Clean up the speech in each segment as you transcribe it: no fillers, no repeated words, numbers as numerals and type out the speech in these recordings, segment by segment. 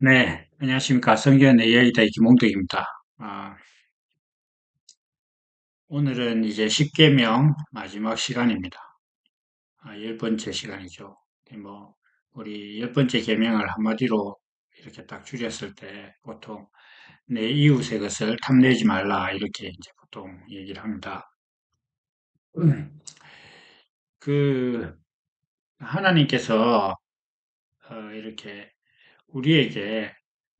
네, 안녕하십니까. 성경 AI다 김홍덕입니다. 아, 오늘은 이제 10계명 마지막 시간입니다. 열 번째 시간이죠. 뭐, 우리 열 번째 계명을 한마디로 이렇게 딱 줄였을 때 보통 내 이웃의 것을 탐내지 말라 이렇게 이제 보통 얘기를 합니다. 음. 그, 하나님께서 이렇게 우리에게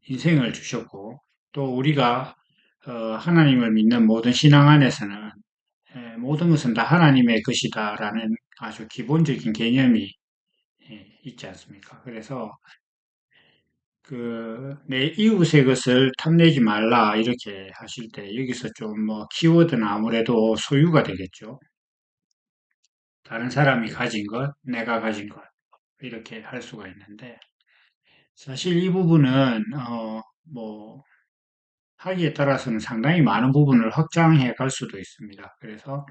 인생을 주셨고 또 우리가 하나님을 믿는 모든 신앙 안에서는 모든 것은 다 하나님의 것이다라는 아주 기본적인 개념이 있지 않습니까? 그래서 내 이웃의 것을 탐내지 말라 이렇게 하실 때 여기서 좀 뭐 키워드는 아무래도 소유가 되겠죠. 다른 사람이 가진 것, 내가 가진 것 이렇게 할 수가 있는데 사실 이 부분은 뭐 하기에 따라서는 상당히 많은 부분을 확장해 갈 수도 있습니다. 그래서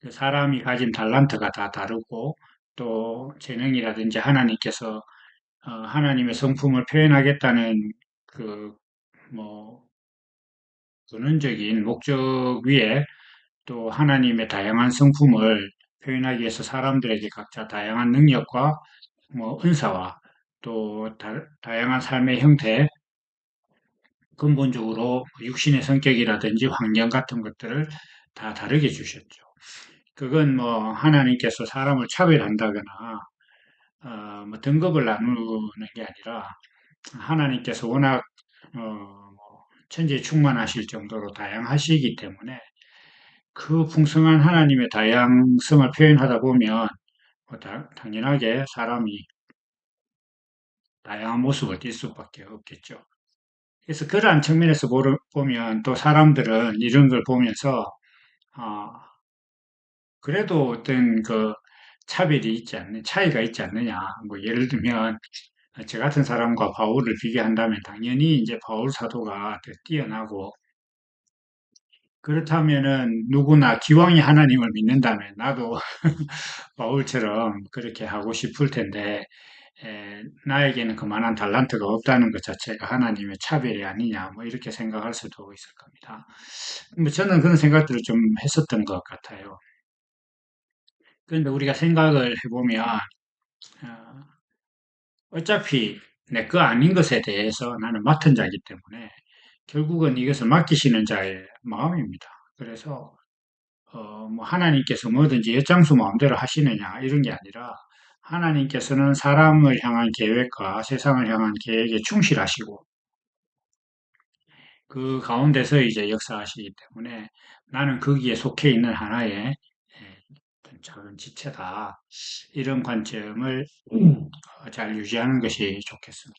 그 사람이 가진 달란트가 다 다르고 또 재능이라든지 하나님께서 하나님의 성품을 표현하겠다는 그 뭐 근원적인 목적 위에 또 하나님의 다양한 성품을 표현하기 위해서 사람들에게 각자 다양한 능력과 뭐 은사와 또 다양한 삶의 형태, 근본적으로 육신의 성격이라든지 환경 같은 것들을 다 다르게 주셨죠. 그건 뭐 하나님께서 사람을 차별한다거나 뭐 등급을 나누는 게 아니라 하나님께서 워낙 뭐 천지충만하실 정도로 다양하시기 때문에 그 풍성한 하나님의 다양성을 표현하다 보면 뭐 당연하게 사람이 다양한 모습을 띌 수밖에 없겠죠. 그래서 그러한 측면에서 보면 또 사람들은 이런 걸 보면서 아, 그래도 어떤 그 차이가 있지 않느냐. 뭐 예를 들면 저 같은 사람과 바울을 비교한다면 당연히 이제 바울 사도가 더 뛰어나고 그렇다면은 누구나 기왕이 하나님을 믿는다면 나도 바울처럼 그렇게 하고 싶을 텐데 나에게는 그만한 달란트가 없다는 것 자체가 하나님의 차별이 아니냐 뭐 이렇게 생각할 수도 있을 겁니다. 뭐 저는 그런 생각들을 좀 했었던 것 같아요. 그런데 우리가 생각을 해보면 어차피 내 거 아닌 것에 대해서 나는 맡은 자이기 때문에 결국은 이것을 맡기시는 자의 마음입니다. 그래서 뭐 하나님께서 뭐든지 엿장수 마음대로 하시느냐 이런 게 아니라 하나님께서는 사람을 향한 계획과 세상을 향한 계획에 충실하시고 그 가운데서 이제 역사하시기 때문에 나는 거기에 속해 있는 하나의 작은 지체다. 이런 관점을 잘 유지하는 것이 좋겠습니다.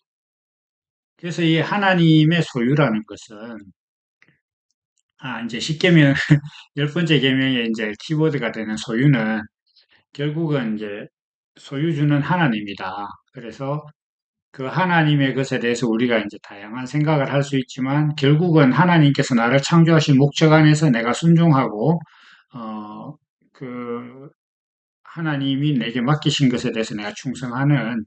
그래서 이 하나님의 소유라는 것은 이제 십계명 열 번째 계명의 이제 키워드가 되는 소유는 결국은 이제 소유주는 하나님이다. 그래서 그 하나님의 것에 대해서 우리가 이제 다양한 생각을 할 수 있지만 결국은 하나님께서 나를 창조하신 목적 안에서 내가 순종하고 어, 그 하나님이 내게 맡기신 것에 대해서 내가 충성하는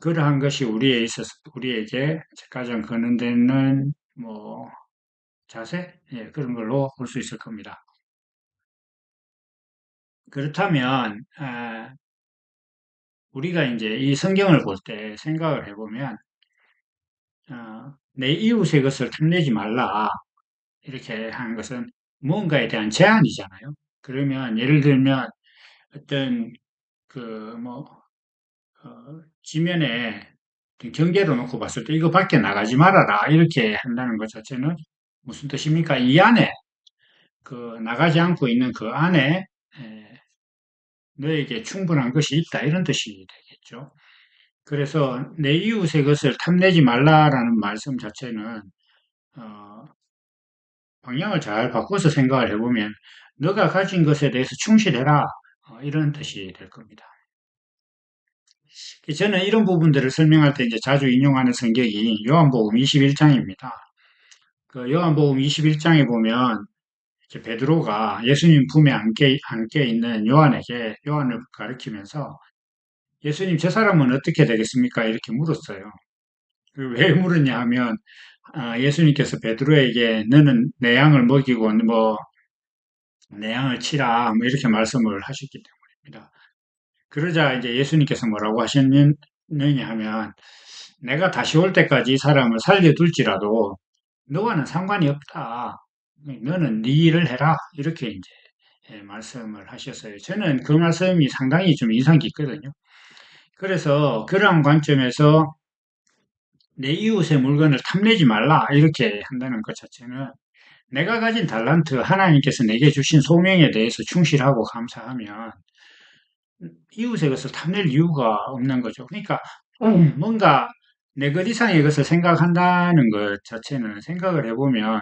그러한 것이 우리에게 가장 근원되는 뭐 자세? 예, 그런 걸로 볼 수 있을 겁니다. 그렇다면 우리가 이제 이 성경을 볼 때 생각을 해보면 내 이웃의 것을 탐내지 말라 이렇게 하는 것은 무언가에 대한 제한이잖아요. 그러면 예를 들면 어떤 그뭐 지면에 경계로 놓고 봤을 때 이거 밖에 나가지 말아라 이렇게 한다는 것 자체는 무슨 뜻입니까? 이 안에 나가지 않고 있는 그 안에 에, 너에게 충분한 것이 있다 이런 뜻이 되겠죠. 그래서 내 이웃의 것을 탐내지 말라라는 말씀 자체는 어, 방향을 잘 바꿔서 생각을 해보면 너가 가진 것에 대해서 충실해라 이런 뜻이 될 겁니다. 저는 이런 부분들을 설명할 때 이제 자주 인용하는 성격이 요한복음 21장입니다. 그 요한복음 21장에 보면 이제 베드로가 예수님 품에 안게 있는 요한을 가리키면서 예수님 저 사람은 어떻게 되겠습니까? 이렇게 물었어요. 왜 물었냐 하면 예수님께서 베드로에게 너는 내 양을 먹이고 뭐 내 양을 치라 뭐 이렇게 말씀을 하셨기 때문입니다. 그러자 이제 예수님께서 뭐라고 하셨느냐 하면 내가 다시 올 때까지 사람을 살려둘지라도 너와는 상관이 없다. 너는 네 일을 해라. 이렇게 이제 말씀을 하셨어요. 저는 그 말씀이 상당히 좀 인상 깊거든요. 그래서 그러한 관점에서 내 이웃의 물건을 탐내지 말라. 이렇게 한다는 것 자체는 내가 가진 달란트, 하나님께서 내게 주신 소명에 대해서 충실하고 감사하면 이웃의 것을 탐낼 이유가 없는 거죠. 그러니까 뭔가 내 것 이상의 것을 생각한다는 것 자체는 생각을 해보면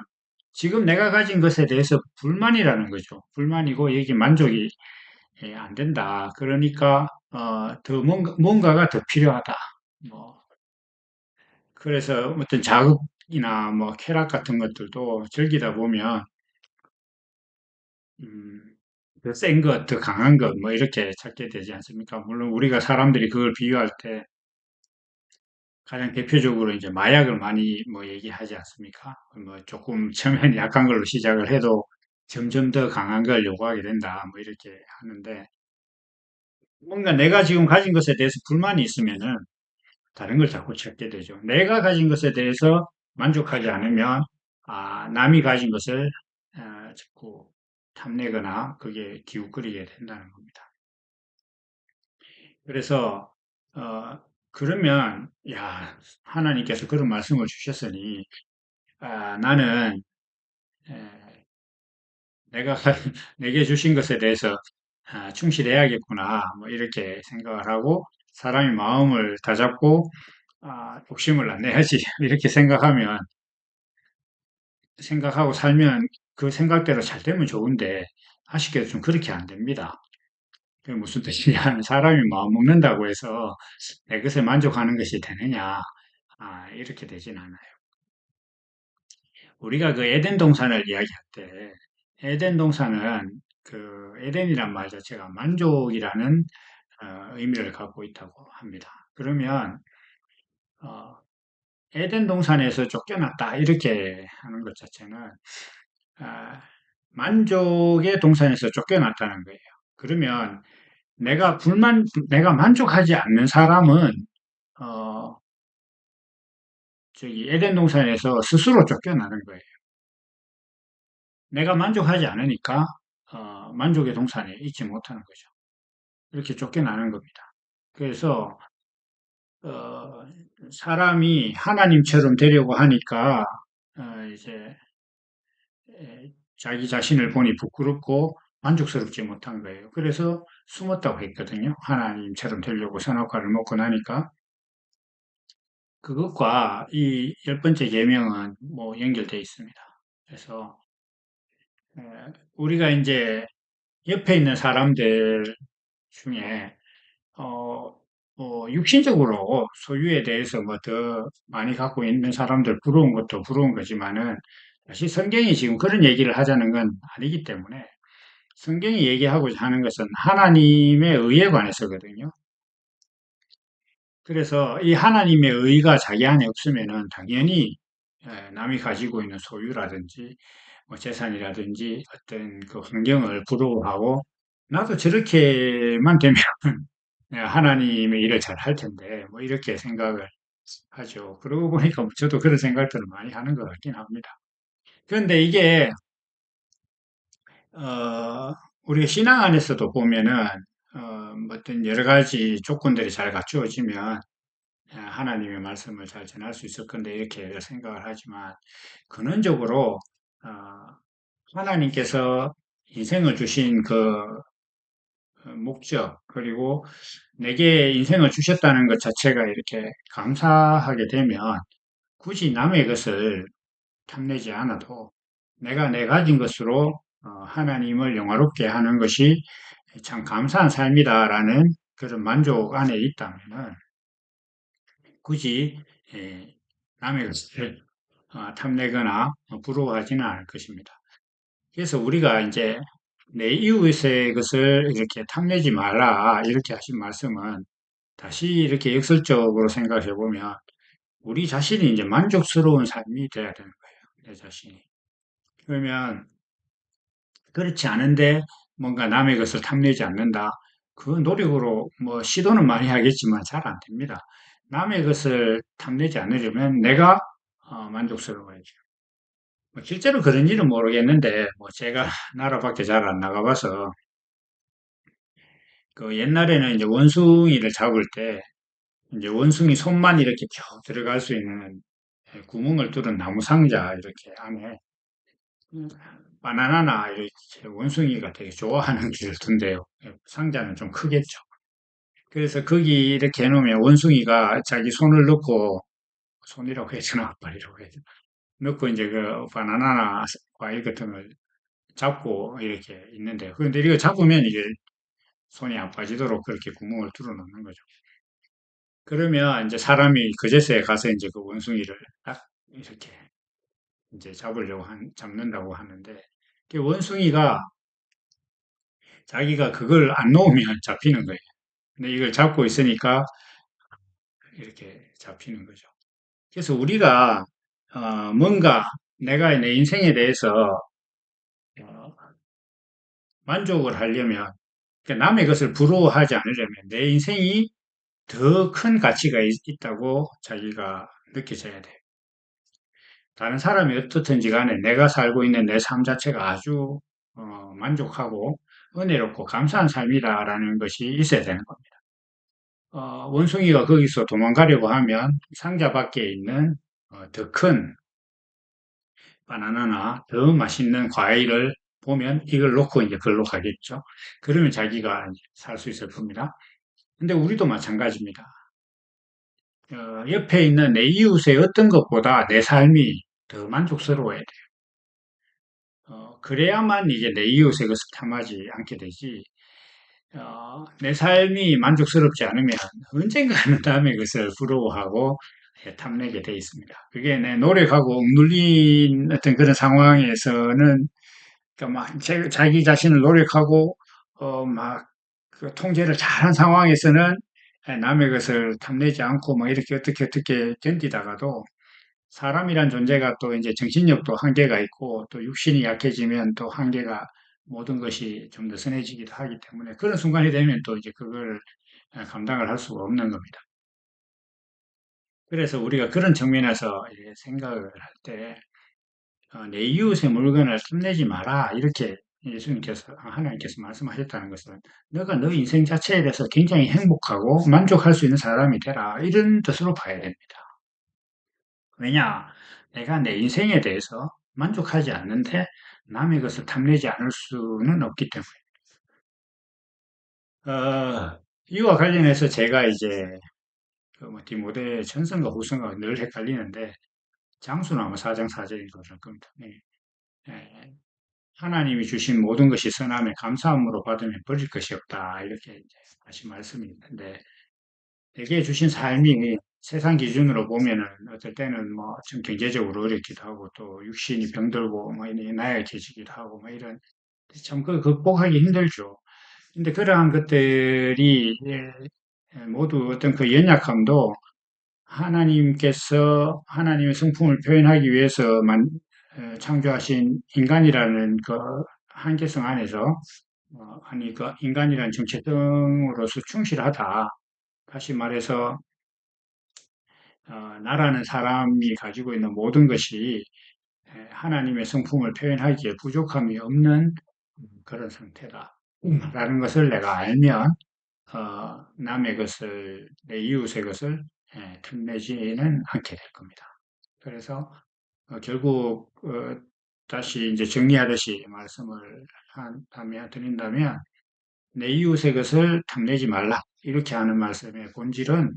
지금 내가 가진 것에 대해서 불만이라는 거죠. 불만이고 여기 만족이 안 된다. 그러니까 더 뭔가가 더 필요하다. 뭐 그래서 어떤 자극이나 뭐 쾌락 같은 것들도 즐기다 보면 더센 것, 더 강한 것, 뭐 이렇게 찾게 되지 않습니까? 물론 우리가 사람들이 그걸 비유할 때 가장 대표적으로 이제 마약을 많이 뭐 얘기하지 않습니까? 뭐 조금 처음엔 약한 걸로 시작을 해도 점점 더 강한 걸 요구하게 된다. 뭐 이렇게 하는데 뭔가 내가 지금 가진 것에 대해서 불만이 있으면은 다른 걸 자꾸 찾게 되죠. 내가 가진 것에 대해서 만족하지 않으면 남이 가진 것을 자꾸 탐내거나 그게 기웃거리게 된다는 겁니다. 그래서 그러면 야 하나님께서 그런 말씀을 주셨으니 나는 에, 내가 내게 주신 것에 대해서 충실해야겠구나 뭐 이렇게 생각을 하고 사람이 마음을 다잡고 욕심을 안 내야지 이렇게 생각하고 살면 그 생각대로 잘 되면 좋은데 아쉽게도 좀 그렇게 안 됩니다. 그게 무슨 뜻이냐 하면 사람이 마음 먹는다고 해서 내 것에 만족하는 것이 되느냐 이렇게 되진 않아요. 우리가 그 에덴 동산을 이야기할 때 에덴 동산은 그 에덴이란 말 자체가 만족이라는 의미를 갖고 있다고 합니다. 그러면 어, 에덴 동산에서 쫓겨났다 이렇게 하는 것 자체는 아, 만족의 동산에서 쫓겨났다는 거예요. 그러면 내가 만족하지 않는 사람은 어, 저기 에덴 동산에서 스스로 쫓겨나는 거예요. 내가 만족하지 않으니까 만족의 동산에 있지 못하는 거죠. 이렇게 쫓겨나는 겁니다. 그래서 어, 사람이 하나님처럼 되려고 하니까 이제 자기 자신을 보니 부끄럽고 만족스럽지 못한 거예요. 그래서 숨었다고 했거든요. 하나님처럼 되려고 선악과를 먹고 나니까 그것과 이 열 번째 계명은 뭐 연결되어 있습니다. 그래서 우리가 이제 옆에 있는 사람들 중에 어, 육신적으로 소유에 대해서 뭐 더 많이 갖고 있는 사람들 부러운 것도 부러운 거지만은 사실 성경이 지금 그런 얘기를 하자는 건 아니기 때문에 성경이 얘기하고자 하는 것은 하나님의 의에 관해서거든요. 그래서 이 하나님의 의가 자기 안에 없으면은 당연히 남이 가지고 있는 소유라든지 뭐 재산이라든지 어떤 그 환경을 부러워하고 나도 저렇게만 되면 하나님의 일을 잘 할 텐데 뭐 이렇게 생각을 하죠. 그러고 보니까 뭐 저도 그런 생각들을 많이 하는 것 같긴 합니다. 그런데 이게 어, 우리가 신앙 안에서도 보면은 뭐 어떤 여러 가지 조건들이 잘 갖추어지면 하나님의 말씀을 잘 전할 수 있을 건데 이렇게 생각을 하지만 근원적으로 어, 하나님께서 인생을 주신 그 목적 그리고 내게 인생을 주셨다는 것 자체가 이렇게 감사하게 되면 굳이 남의 것을 탐내지 않아도 내가 내 가진 것으로 하나님을 영화롭게 하는 것이 참 감사한 삶이다라는 그런 만족 안에 있다면은 굳이 예, 남의 것을 탐내거나 부러워하지는 않을 것입니다. 그래서 우리가 이제 내 이웃의 것을 이렇게 탐내지 마라 이렇게 하신 말씀은 다시 이렇게 역설적으로 생각해 보면 우리 자신이 이제 만족스러운 삶이 돼야 되는 거예요. 내 자신이. 그러면 그렇지 않은데 뭔가 남의 것을 탐내지 않는다. 그 노력으로 뭐 시도는 많이 하겠지만 잘 안 됩니다. 남의 것을 탐내지 않으려면 내가 만족스러워야죠. 뭐 실제로 그런지는 모르겠는데 뭐 제가 나라 밖에 잘 안 나가봐서 그 옛날에는 이제 원숭이를 잡을 때 이제 원숭이 손만 이렇게 쭉 들어갈 수 있는 구멍을 뚫은 나무 상자 이렇게 안에 바나나나 이렇게 원숭이가 되게 좋아하는 길 둔대요. 상자는 좀 크겠죠. 그래서 거기 이렇게 해놓으면 원숭이가 자기 손을 넣고 손이라고 해야 되나 발이라고 해야 되나 넣고 이제 그 바나나나 과일 같은 걸 잡고 이렇게 있는데 그런데 이거 잡으면 이게 손이 안 빠지도록 그렇게 구멍을 뚫어 놓는 거죠. 그러면 이제 사람이 그제서야 가서 이제 그 원숭이를 딱 이렇게 이제 잡는다고 하는데 그 원숭이가 자기가 그걸 안 놓으면 잡히는 거예요. 근데 이걸 잡고 있으니까 이렇게 잡히는 거죠. 그래서 우리가 뭔가 내가 내 인생에 대해서 어, 만족을 하려면 그러니까 남의 것을 부러워하지 않으려면 내 인생이 더 큰 가치가 있다고 자기가 느껴져야 돼요. 다른 사람이 어떻든지 간에 내가 살고 있는 내 삶 자체가 아주 만족하고 은혜롭고 감사한 삶이다라는 것이 있어야 되는 겁니다. 원숭이가 거기서 도망가려고 하면 상자 밖에 있는 더큰 바나나나 더 맛있는 과일을 보면 이걸 놓고 이제 걸로 가겠죠. 그러면 자기가 살 수 있을 겁니다. 근데 우리도 마찬가지입니다. 옆에 있는 내 이웃의 어떤 것보다 내 삶이 더 만족스러워야 돼요. 그래야만 이제 내 이웃의 것을 탐하지 않게 되지. 내 삶이 만족스럽지 않으면 언젠가는 남의 것을 부러워하고 탐내게 돼 있습니다. 그게 내 노력하고 억눌린 어떤 그런 상황에서는 그러니까 막 자기 자신을 노력하고 막 그 통제를 잘한 상황에서는 남의 것을 탐내지 않고 막 이렇게 어떻게 견디다가도 사람이란 존재가 또 이제 정신력도 한계가 있고 또 육신이 약해지면 또 한계가 모든 것이 좀 느슨해지기도 하기 때문에 그런 순간이 되면 또 이제 그걸 감당을 할 수가 없는 겁니다. 그래서 우리가 그런 측면에서 이제 생각을 할 때, 내 이웃의 물건을 탐내지 마라. 이렇게 예수님께서, 하나님께서 말씀하셨다는 것은 너가 너 인생 자체에 대해서 굉장히 행복하고 만족할 수 있는 사람이 되라. 이런 뜻으로 봐야 됩니다. 왜냐? 내가 내 인생에 대해서 만족하지 않는데 남의 것을 탐내지 않을 수는 없기 때문에. 이와 관련해서 제가 이제 그뭐 디모데 전서인가 후서인가 늘 헷갈리는데 장수는 아마 4장 4절인 것 같을 겁니다. 네. 예, 하나님이 주신 모든 것이 선함에 감사함으로 받으면 버릴 것이 없다. 이렇게 이제 다시 말씀이 있는데 내게 주신 삶이 세상 기준으로 보면은 어떨 때는 뭐 좀 경제적으로 어렵기도 하고 또 육신이 병들고 뭐 나약해지기도 하고 뭐 이런 참 그 극복하기 힘들죠. 근데 그러한 것들이 모두 어떤 그 연약함도 하나님의 성품을 표현하기 위해서 창조하신 인간이라는 그 한계성 안에서 아니 그 인간이라는 정체성으로서 충실하다. 다시 말해서 나라는 사람이 가지고 있는 모든 것이 하나님의 성품을 표현하기에 부족함이 없는 그런 상태다. 라는 것을 내가 알면 남의 것을 내 이웃의 것을 틈내지는 않게 될 겁니다. 그래서 결국 다시 이제 정리하듯이 말씀을 드린다면 내 이웃의 것을 탐내지 말라 이렇게 하는 말씀의 본질은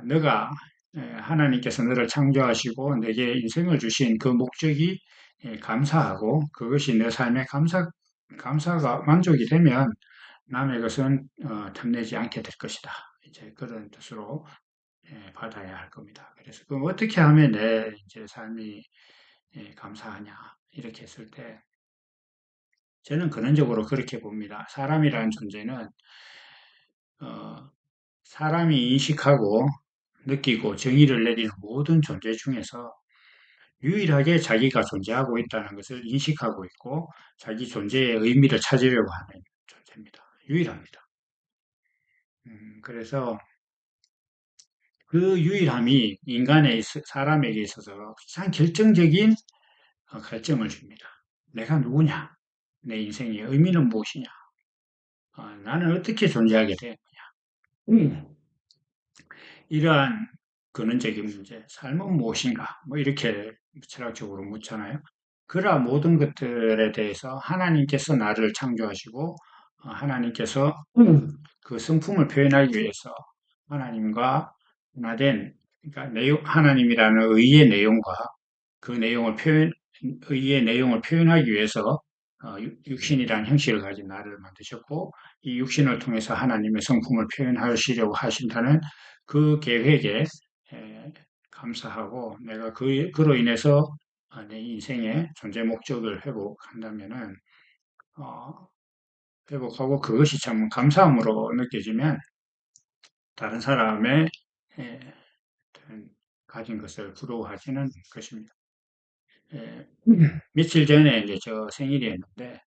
너가 하나님께서 너를 창조하시고 내게 인생을 주신 그 목적이 감사하고 그것이 내 삶의 감사가 만족이 되면 남의 것은 탐내지 않게 될 것이다. 이제 그런 뜻으로 받아야 할 겁니다. 그래서 그럼 어떻게 하면 내 이제 삶이 감사하냐 이렇게 했을 때 저는 근원적으로 그렇게 봅니다. 사람이라는 존재는 어, 사람이 인식하고 느끼고 정의를 내리는 모든 존재 중에서 유일하게 자기가 존재하고 있다는 것을 인식하고 있고 자기 존재의 의미를 찾으려고 하는 존재입니다. 유일합니다. 그래서 그 유일함이 사람에게 있어서 가장 결정적인 갈증을 줍니다. 내가 누구냐? 내 인생의 의미는 무엇이냐? 나는 어떻게 존재하게 돼? 음. 이러한 근원적인 문제, 삶은 무엇인가? 뭐 이렇게 철학적으로 묻잖아요. 그러한 모든 것들에 대해서 하나님께서 나를 창조하시고 하나님께서 그 성품을 표현하기 위해서 하나님과 하나된 그러니까 하나님이라는 의의 내용과 그 내용을 의의 내용을 표현하기 위해서 육신이라는 형식을 가진 나를 만드셨고 이 육신을 통해서 하나님의 성품을 표현하시려고 하신다는 그 계획에 에, 감사하고 내가 그로 인해서 내 인생의 존재 목적을 회복한다면은 어, 회복하고 그것이 참 감사함으로 느껴지면 다른 사람의 에, 어떤 가진 것을 부러워하지는 것입니다. 예, 며칠 전에 이제 저 생일이었는데,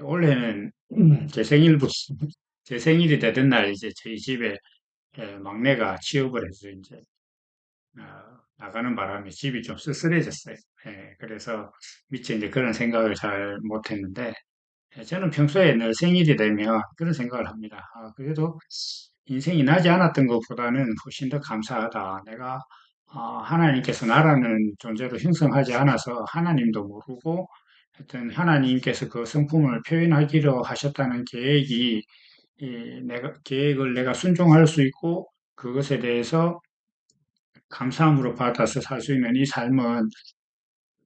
원래는 제 생일이 되던 날 이제 저희 집에 막내가 취업을 해서 이제 나가는 바람에 집이 좀 쓸쓸해졌어요. 그래서 미처 이제 그런 생각을 잘 못했는데, 저는 평소에 늘 생일이 되면 그런 생각을 합니다. 그래도 인생이 나지 않았던 것보다는 훨씬 더 감사하다. 내가 하나님께서 나라는 존재로 형성하지 않아서 하나님도 모르고 하여튼 하나님께서 그 성품을 표현하기로 하셨다는 계획을 내가 순종할 수 있고 그것에 대해서 감사함으로 받아서 살 수 있는 이 삶은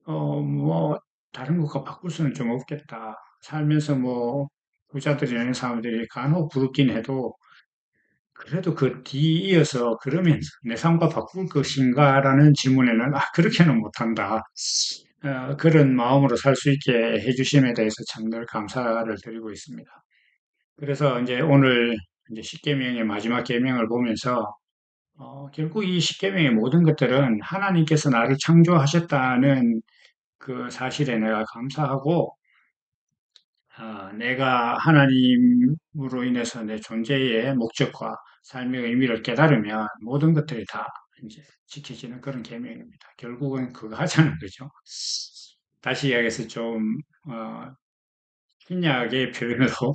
뭐 다른 것과 바꿀 수는 좀 없겠다. 살면서 뭐 부자들이나 사람들이 간혹 부럽긴 해도 그래도 그 뒤이어서 그러면 내 삶과 바꿀 것인가라는 질문에는 그렇게는 못한다. 그런 마음으로 살 수 있게 해주심에 대해서 참 늘 감사를 드리고 있습니다. 그래서 이제 오늘 이제 십계명의 마지막 계명을 보면서 결국 이 십계명의 모든 것들은 하나님께서 나를 창조하셨다는 그 사실에 내가 감사하고 내가 하나님으로 인해서 내 존재의 목적과 삶의 의미를 깨달으면 모든 것들이 다 이제 지켜지는 그런 계명입니다. 결국은 그거 하자는 거죠. 다시 이야기해서 좀 신약의 표현으로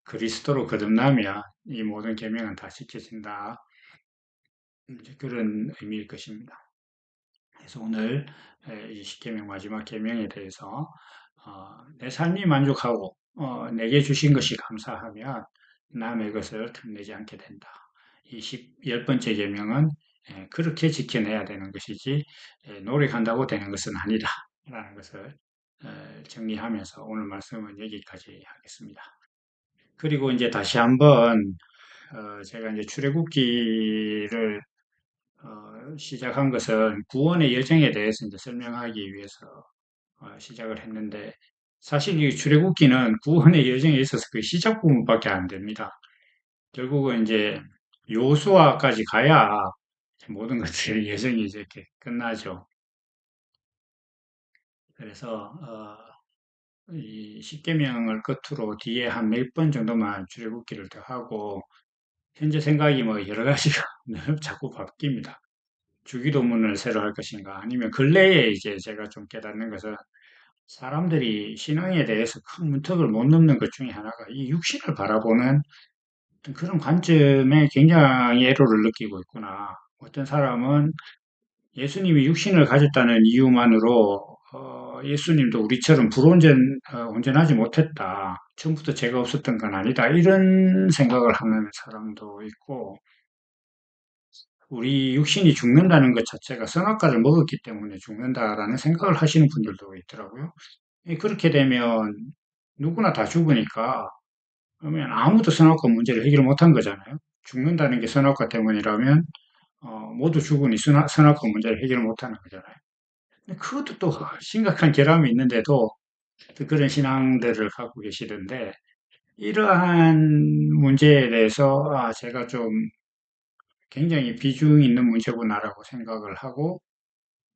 그리스도로 거듭나면 이 모든 계명은 다 지켜진다. 이제 그런 의미일 것입니다. 그래서 오늘 이 십계명 마지막 계명에 대해서 내 삶이 만족하고 내게 주신 것이 감사하면 남의 것을 탐내지 않게 된다. 이 열 번째 계명은 그렇게 지켜내야 되는 것이지 노력한다고 되는 것은 아니다. 라는 것을 정리하면서 오늘 말씀은 여기까지 하겠습니다. 그리고 이제 다시 한번 제가 이제 출애굽기를 시작한 것은 구원의 여정에 대해서 이제 설명하기 위해서 시작을 했는데 사실 이 출애굽기는 구원의 여정에 있어서 그 시작 부분밖에 안 됩니다. 결국은 이제 요수아까지 가야 모든 것들의 여정이 이제 이렇게 끝나죠. 그래서 이 십계명을 끝으로 뒤에 한 몇 번 정도만 출애굽기를 더 하고 현재 생각이 뭐 여러 가지가 자꾸 바뀝니다. 주기도문을 새로 할 것인가 아니면 근래에 이제 제가 좀 깨닫는 것은 사람들이 신앙에 대해서 큰 문턱을 못 넘는 것 중에 하나가 이 육신을 바라보는 어떤 그런 관점에 굉장히 애로를 느끼고 있구나. 어떤 사람은 예수님이 육신을 가졌다는 이유만으로 예수님도 우리처럼 온전하지 못했다. 처음부터 죄가 없었던 건 아니다. 이런 생각을 하는 사람도 있고 우리 육신이 죽는다는 것 자체가 선악과를 먹었기 때문에 죽는다라는 생각을 하시는 분들도 있더라고요. 그렇게 되면 누구나 다 죽으니까 그러면 아무도 선악과 문제를 해결 못한 거잖아요. 죽는다는 게 선악과 때문이라면 모두 죽으니 선악과 문제를 해결 못하는 거잖아요. 근데 그것도 또 심각한 결함이 있는데도 또 그런 신앙들을 갖고 계시던데 이러한 문제에 대해서 제가 좀 굉장히 비중 있는 문제구나라고 생각을 하고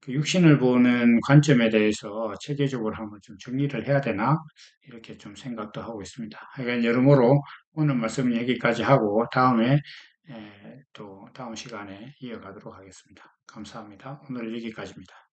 그 육신을 보는 관점에 대해서 체계적으로 한번 좀 정리를 해야 되나 이렇게 좀 생각도 하고 있습니다. 하여간 여러모로 오늘 말씀은 여기까지 하고 다음에 또 다음 시간에 이어가도록 하겠습니다. 감사합니다. 오늘 여기까지입니다.